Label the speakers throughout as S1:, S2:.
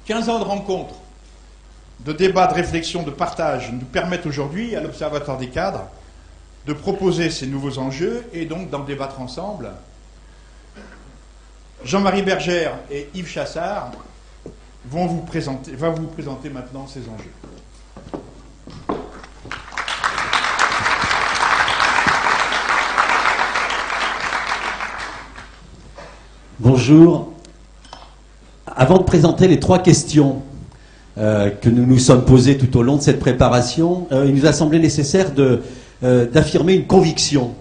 S1: 15 ans de rencontres, de débats, de réflexions, de partage nous permettent aujourd'hui, à l'Observatoire des cadres, de proposer ces nouveaux enjeux et donc d'en débattre ensemble. Jean-Marie Bergère et Yves Chassard vont vous présenter maintenant ces enjeux.
S2: Bonjour. Avant de présenter les 3 questions que nous nous sommes posées tout au long de cette préparation, il nous a semblé nécessaire d'affirmer une conviction,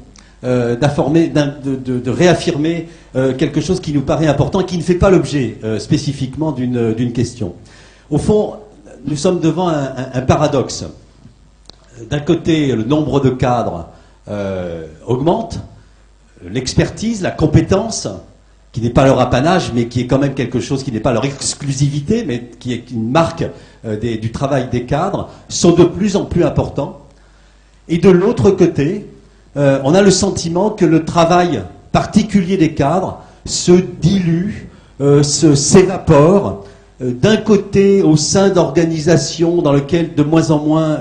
S2: de réaffirmer quelque chose qui nous paraît important et qui ne fait pas l'objet spécifiquement d'une question. Au fond, nous sommes devant un paradoxe. D'un côté, le nombre de cadres augmente, l'expertise, la compétence, qui n'est pas leur apanage, mais qui est quand même quelque chose qui n'est pas leur exclusivité, mais qui est une marque du travail des cadres, sont de plus en plus importants. Et de l'autre côté, on a le sentiment que le travail particulier des cadres se dilue, s'évapore, d'un côté au sein d'organisations dans lesquelles de moins en moins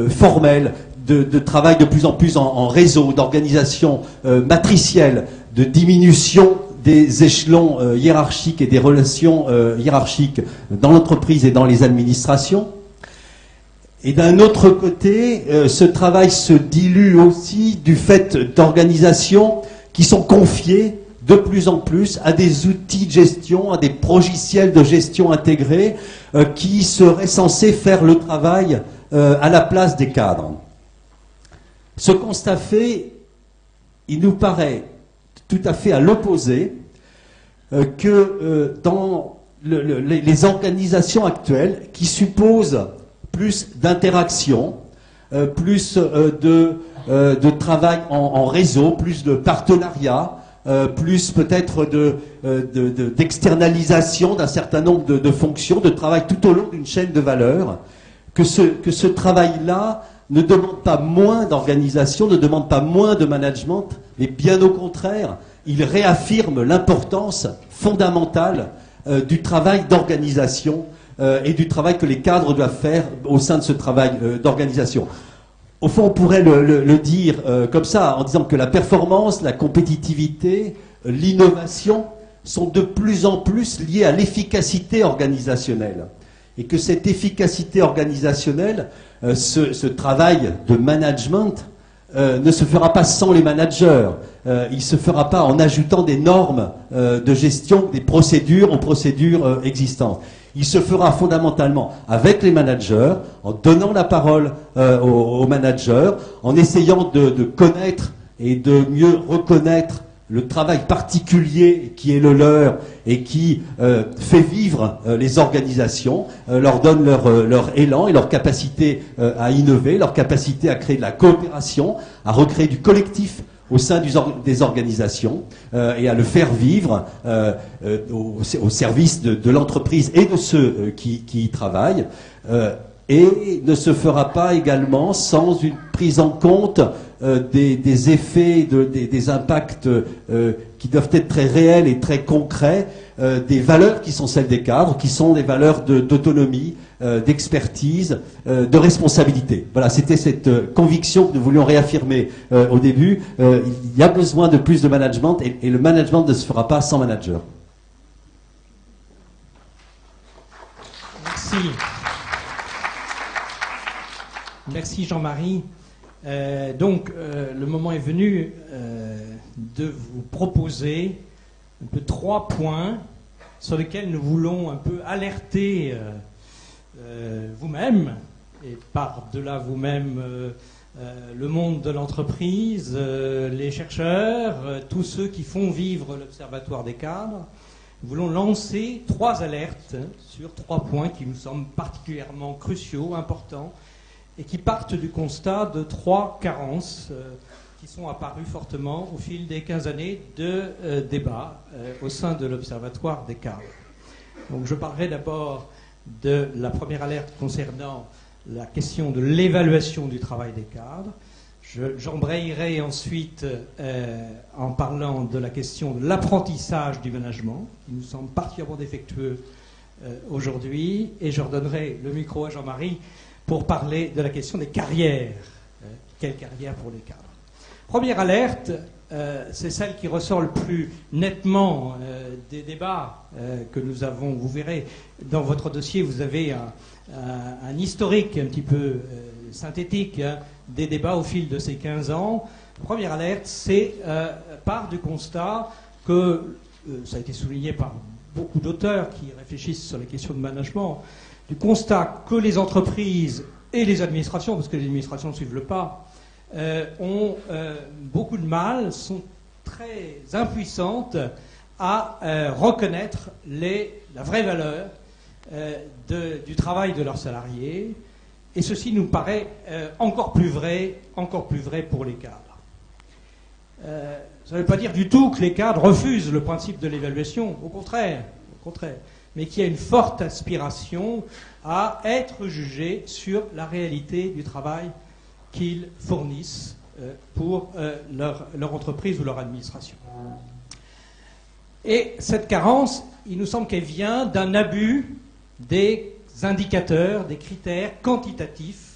S2: formelles, de travail de plus en plus en réseau, d'organisations matricielles, de diminution des échelons hiérarchiques et des relations hiérarchiques dans l'entreprise et dans les administrations. Et d'un autre côté, ce travail se dilue aussi du fait d'organisations qui sont confiées de plus en plus à des outils de gestion, à des progiciels de gestion intégrés qui seraient censés faire le travail à la place des cadres. Ce constat fait, il nous paraît tout à fait à l'opposé que dans les organisations actuelles qui supposent plus d'interaction, plus de travail en réseau, plus de partenariat, plus peut-être d'externalisation d'un certain nombre de fonctions, de travail tout au long d'une chaîne de valeur, que ce travail-là ne demande pas moins d'organisation, ne demande pas moins de management, mais bien au contraire, il réaffirme l'importance fondamentale du travail d'organisation et du travail que les cadres doivent faire au sein de ce travail d'organisation. Au fond, on pourrait le dire comme ça, en disant que la performance, la compétitivité, l'innovation sont de plus en plus liées à l'efficacité organisationnelle. Et que cette efficacité organisationnelle, ce travail de management, ne se fera pas sans les managers. Il ne se fera pas en ajoutant des normes de gestion, des procédures aux procédures existantes. Il se fera fondamentalement avec les managers, en donnant la parole aux managers, en essayant de connaître et de mieux reconnaître le travail particulier qui est le leur et qui fait vivre les organisations, leur donne leur élan et leur capacité à innover, leur capacité à créer de la coopération, à recréer du collectif au sein des organisations et à le faire vivre au service de l'entreprise et de ceux qui y travaillent. Et ne se fera pas également sans une prise en compte des effets, des impacts qui doivent être très réels et très concrets, des valeurs qui sont celles des cadres, qui sont des valeurs d'autonomie, d'expertise, de responsabilité. Voilà, c'était cette conviction que nous voulions réaffirmer au début. Il y a besoin de plus de management et le management ne se fera pas sans manager.
S3: Merci. Merci Jean-Marie. Le moment est venu de vous proposer un peu 3 points sur lesquels nous voulons un peu alerter vous-même et par-delà vous-même le monde de l'entreprise, les chercheurs, tous ceux qui font vivre l'Observatoire des cadres. Nous voulons lancer 3 alertes sur 3 points qui nous semblent particulièrement cruciaux, importants, et qui partent du constat de 3 carences qui sont apparues fortement au fil des 15 années de débats au sein de l'Observatoire des cadres. Donc je parlerai d'abord de la première alerte concernant la question de l'évaluation du travail des cadres. J'embrayerai ensuite en parlant de la question de l'apprentissage du management, qui nous semble particulièrement défectueux aujourd'hui, et je redonnerai le micro à Jean-Marie pour parler de la question des carrières. Quelle carrière pour les cadres? Première alerte, c'est celle qui ressort le plus nettement des débats que nous avons. Vous verrez, dans votre dossier, vous avez un historique un petit peu synthétique des débats au fil de ces 15 ans. Première alerte, c'est part du constat que, ça a été souligné par beaucoup d'auteurs qui réfléchissent sur les questions de management, du constat que les entreprises et les administrations, parce que les administrations ne suivent le pas, ont beaucoup de mal, sont très impuissantes à reconnaître la vraie valeur du travail de leurs salariés. Et ceci nous paraît encore plus vrai pour les cadres. Ça ne veut pas dire du tout que les cadres refusent le principe de l'évaluation, au contraire, mais qu'il y a une forte aspiration à être jugés sur la réalité du travail qu'ils fournissent pour leur entreprise ou leur administration. Et cette carence, il nous semble qu'elle vient d'un abus des indicateurs, des critères quantitatifs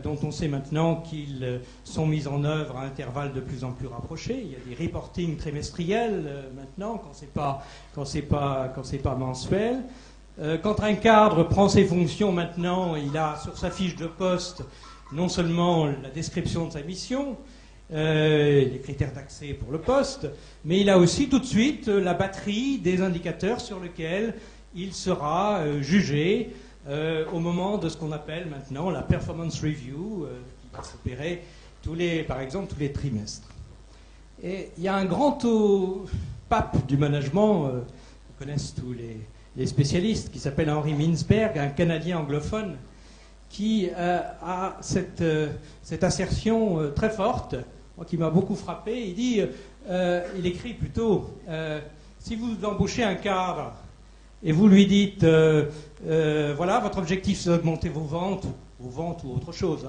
S3: dont on sait maintenant qu'ils sont mis en œuvre à intervalles de plus en plus rapprochés. Il y a des reportings trimestriels maintenant, quand c'est pas mensuel. Quand un cadre prend ses fonctions maintenant, il a sur sa fiche de poste non seulement la description de sa mission, les critères d'accès pour le poste, mais il a aussi tout de suite la batterie des indicateurs sur lesquels il sera jugé au moment de ce qu'on appelle maintenant la performance review, qui va s'opérer par exemple tous les trimestres. Et il y a un grand pape du management, qu'on connaissent tous les spécialistes, qui s'appelle Henry Mintzberg, un Canadien anglophone, qui a cette assertion très forte, qui m'a beaucoup frappé. Il écrit plutôt, si vous embauchez un cadre et vous lui dites, voilà, votre objectif c'est d'augmenter vos ventes ou autre chose,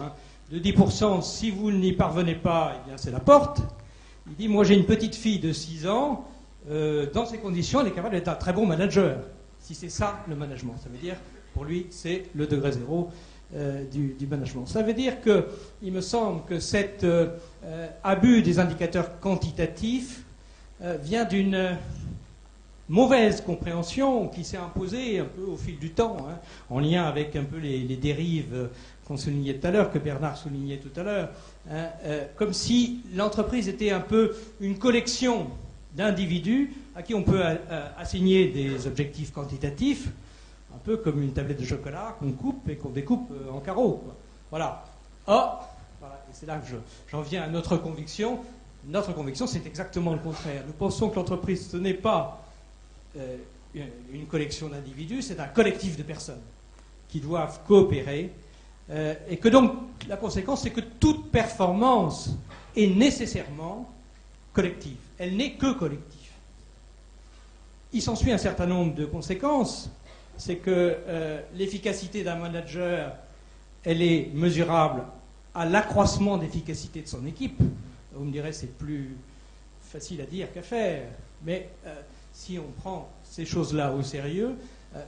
S3: de 10%, si vous n'y parvenez pas, eh bien c'est la porte. Il dit, moi j'ai une petite fille de 6 ans, dans ces conditions, elle est capable d'être un très bon manager. Si c'est ça le management, ça veut dire, pour lui, c'est le degré zéro du management. Ça veut dire que, il me semble que cet abus des indicateurs quantitatifs vient d'une mauvaise compréhension qui s'est imposée un peu au fil du temps, en lien avec un peu les dérives qu'on soulignait tout à l'heure, que Bernard soulignait tout à l'heure, comme si l'entreprise était un peu une collection d'individus à qui on peut assigner des objectifs quantitatifs, un peu comme une tablette de chocolat qu'on coupe et qu'on découpe en carreaux, quoi. Voilà. Voilà. Et c'est là que j'en viens à notre conviction. Notre conviction, c'est exactement le contraire. Nous pensons que l'entreprise, ce n'est pas une collection d'individus, c'est un collectif de personnes qui doivent coopérer, et que donc la conséquence, c'est que toute performance est nécessairement collective. Elle n'est que collective. Il s'ensuit un certain nombre de conséquences. C'est que l'efficacité d'un manager, elle est mesurable à l'accroissement d'efficacité de son équipe. Vous me direz, c'est plus facile à dire qu'à faire, mais si on prend ces choses-là au sérieux,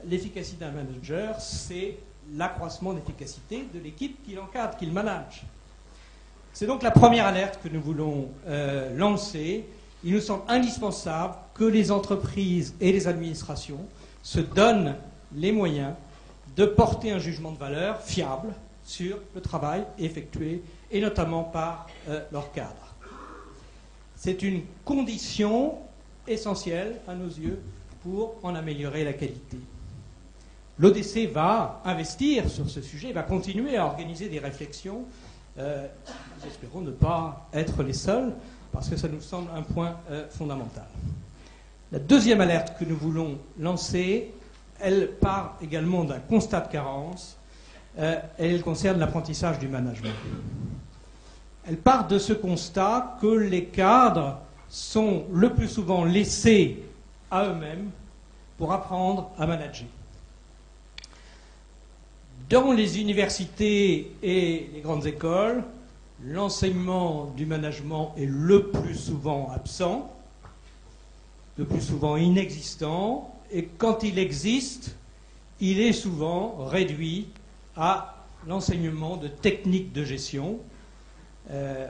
S3: l'efficacité d'un manager, c'est l'accroissement d'efficacité de l'équipe qu'il encadre, qu'il manage. C'est donc la première alerte que nous voulons lancer. Il nous semble indispensable que les entreprises et les administrations se donnent les moyens de porter un jugement de valeur fiable sur le travail effectué, et notamment par leurs cadres. C'est une condition essentielle, à nos yeux, pour en améliorer la qualité. L'ODC va investir sur ce sujet, va continuer à organiser des réflexions. Nous espérons ne pas être les seuls, parce que ça nous semble un point fondamental. La deuxième alerte que nous voulons lancer, elle part également d'un constat de carence, elle concerne l'apprentissage du management. Elle part de ce constat que les cadres sont le plus souvent laissés à eux-mêmes pour apprendre à manager. Dans les universités et les grandes écoles, l'enseignement du management est le plus souvent absent, le plus souvent inexistant, et quand il existe, il est souvent réduit à l'enseignement de techniques de gestion.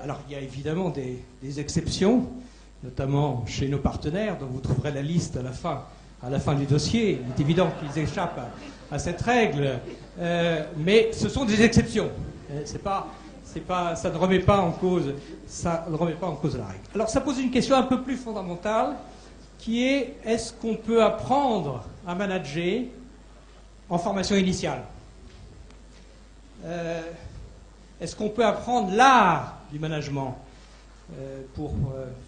S3: Alors il y a évidemment des exceptions, notamment chez nos partenaires, dont vous trouverez la liste à la fin du dossier. Il est évident qu'ils échappent à cette règle, mais ce sont des exceptions. Ça ne remet pas en cause la règle. Alors ça pose une question un peu plus fondamentale, qui est: est-ce qu'on peut apprendre à manager en formation initiale? Est-ce qu'on peut apprendre l'art du management, pour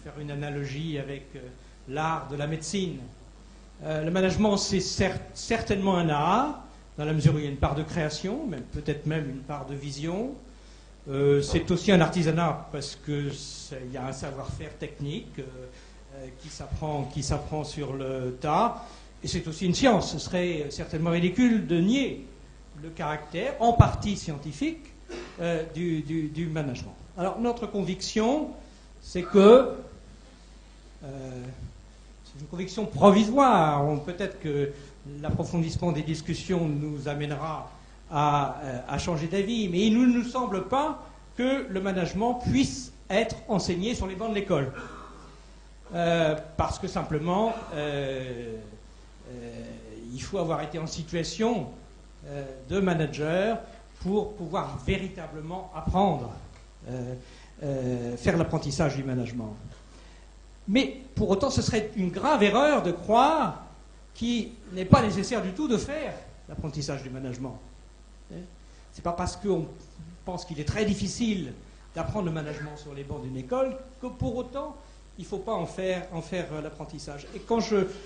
S3: faire une analogie avec l'art de la médecine? Le management, c'est certainement un art, dans la mesure où il y a une part de création, peut-être même une part de vision. C'est aussi un artisanat, parce qu'il y a un savoir-faire technique qui s'apprend sur le tas. Et c'est aussi une science. Ce serait certainement ridicule de nier le caractère, en partie scientifique, du management. Alors, notre conviction, c'est que c'est une conviction provisoire. Peut-être que l'approfondissement des discussions nous amènera à changer d'avis, mais il ne nous semble pas que le management puisse être enseigné sur les bancs de l'école. Parce que simplement, il faut avoir été en situation de manager pour pouvoir véritablement apprendre, faire l'apprentissage du management. Mais pour autant, ce serait une grave erreur de croire qu'il n'est pas nécessaire du tout de faire l'apprentissage du management. C'est pas parce qu'on pense qu'il est très difficile d'apprendre le management sur les bancs d'une école que pour autant il ne faut pas en faire l'apprentissage. Et quand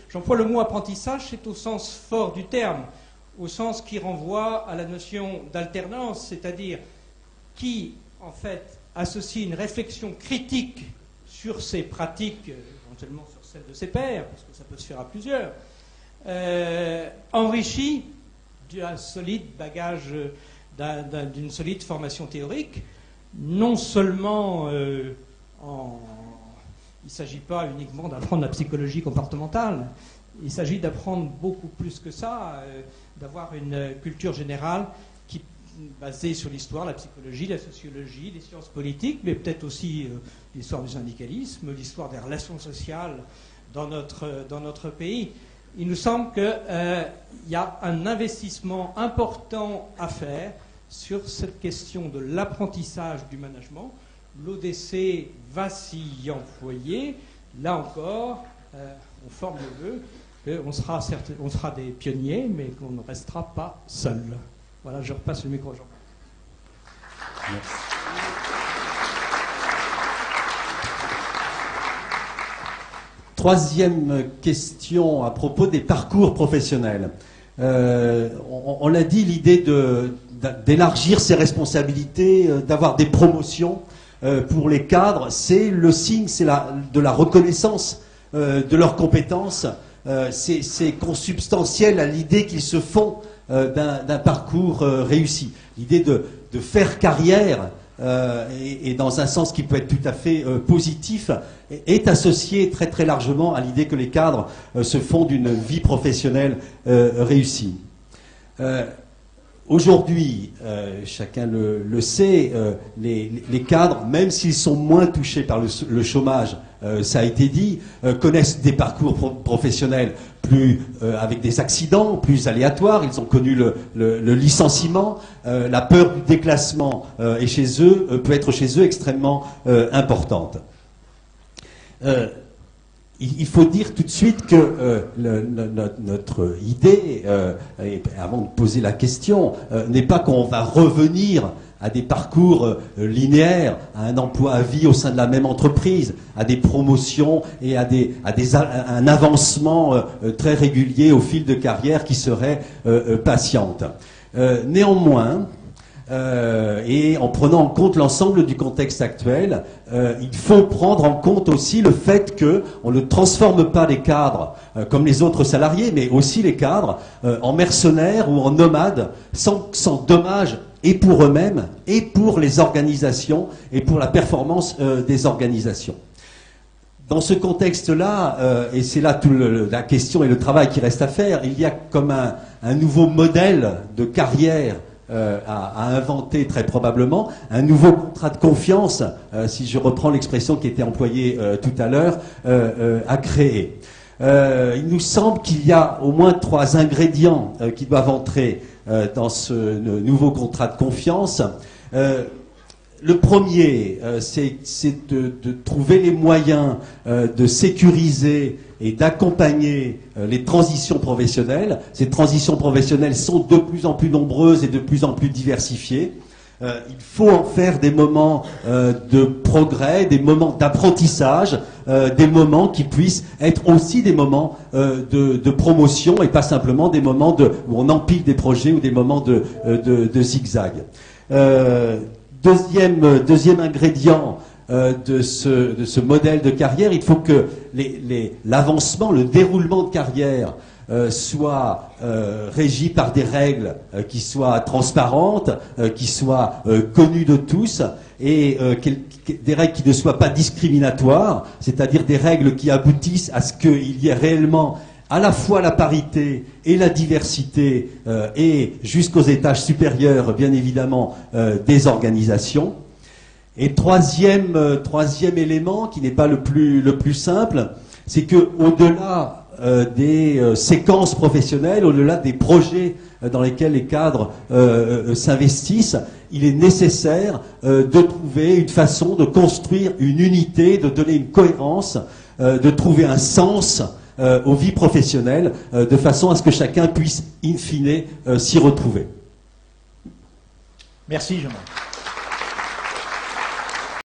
S3: j'emploie le mot apprentissage, c'est au sens fort du terme, au sens qui renvoie à la notion d'alternance, c'est-à-dire qui, en fait, associe une réflexion critique sur ses pratiques, éventuellement sur celles de ses pairs, parce que ça peut se faire à plusieurs, enrichi d'un solide bagage, d'une solide formation théorique, non seulement il ne s'agit pas uniquement d'apprendre la psychologie comportementale, il s'agit d'apprendre beaucoup plus que ça, d'avoir une culture générale basée sur l'histoire, la psychologie, la sociologie, les sciences politiques, mais peut-être aussi l'histoire du syndicalisme, l'histoire des relations sociales dans notre pays. Il nous semble qu'il y a un investissement important à faire sur cette question de l'apprentissage du management. L'ODC va s'y employer. Là encore, on forme le vœu qu'on sera des pionniers, mais qu'on ne restera pas seul. Voilà, je repasse le micro à Jean.
S2: Merci. Troisième question à propos des parcours professionnels. On l'a dit, l'idée d'élargir ses responsabilités, d'avoir des promotions pour les cadres, c'est le signe, de la reconnaissance de leurs compétences. C'est consubstantiel à l'idée qu'ils se font d'un parcours réussi. L'idée de faire carrière, et dans un sens qui peut être tout à fait positif, est associée très très largement à l'idée que les cadres se font d'une vie professionnelle réussie. Aujourd'hui, chacun le sait, les cadres, même s'ils sont moins touchés par le chômage, ça a été dit, connaissent des parcours professionnels plus avec des accidents, plus aléatoires. Ils ont connu le licenciement, la peur du déclassement peut être chez eux extrêmement importante. Il faut dire tout de suite que notre idée, avant de poser la question, n'est pas qu'on va revenir à des parcours linéaires, à un emploi à vie au sein de la même entreprise, à des promotions et à un avancement très régulier au fil de carrière qui serait patiente. Néanmoins, et en prenant en compte l'ensemble du contexte actuel, il faut prendre en compte aussi le fait qu'on ne transforme pas les cadres comme les autres salariés, mais aussi les cadres en mercenaires ou en nomades, sans dommage et pour eux-mêmes, et pour les organisations, et pour la performance des organisations. Dans ce contexte-là, et c'est là la question et le travail qui reste à faire, il y a comme un nouveau modèle de carrière à inventer très probablement, un nouveau contrat de confiance, si je reprends l'expression qui était employée tout à l'heure, à créer. Il nous semble qu'il y a au moins 3 ingrédients qui doivent entrer dans ce nouveau contrat de confiance. Le premier, c'est de trouver les moyens de sécuriser et d'accompagner les transitions professionnelles. Ces transitions professionnelles sont de plus en plus nombreuses et de plus en plus diversifiées. Il faut en faire des moments de progrès, des moments d'apprentissage, des moments qui puissent être aussi des moments de promotion et pas simplement des moments où on empile des projets ou des moments de zigzag. Deuxième ingrédient de ce modèle de carrière, il faut que l'avancement, le déroulement de carrière soit régi par des règles qui soient transparentes, qui soient connues de tous, et des règles qui ne soient pas discriminatoires, c'est-à-dire des règles qui aboutissent à ce qu'il y ait réellement à la fois la parité et la diversité, et jusqu'aux étages supérieurs, bien évidemment, des organisations. Et troisième élément, qui n'est pas le plus simple, c'est que au-delà des séquences professionnelles, au-delà des projets dans lesquels les cadres s'investissent, il est nécessaire de trouver une façon de construire une unité, de donner une cohérence, de trouver un sens aux vies professionnelles, de façon à ce que chacun puisse, in fine, s'y retrouver.
S1: Merci Jean-Marc.